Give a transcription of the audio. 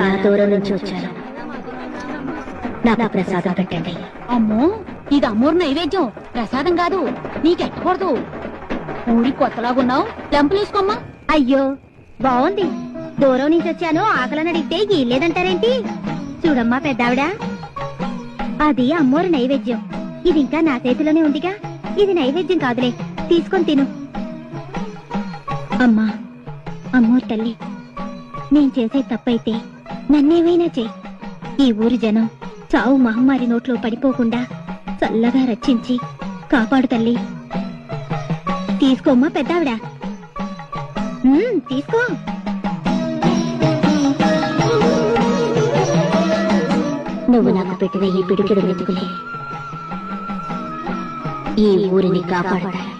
చాలా దూరం నుంచి వచ్చాను. నాకు ప్రసాదం పెట్టండి. అమ్మో, ఇది అమ్మోరు నైవేద్యం, ప్రసాదం కాదు. నీకెట్టకూడదు. ఊరి కొత్తలాగున్నావు, లెంపలేసుకోమ్మా. అయ్యో బాగుంది. దూరం నుంచి వచ్చాను, ఆకలని అడిగితే గీలేదంటారేంటి? చూడమ్మా పెద్దావిడ, అది అమ్మోరు నైవేద్యం. ఇది ఇంకా నా చేతిలోనే ఉందిగా. ఇది నైవేద్యం కాదులే, తీసుకొని తిను. అమ్మా, అమ్మోరు తల్లి, నేను చేసే తప్పైతే నన్నేమైనా చెయ్యి. ఈ ఊరి జనం చావు మహమ్మారి నోట్లో పడిపోకుండా చల్లగా రక్షించి కాపాడు తల్లి. తీసుకోమ్మా పెద్దావిడ, తీసుకో. నువ్వు నాకు పెట్టిన ఈ పిడికిడు వెతుకులే ఈ ఊరిని కాపాడతాయి.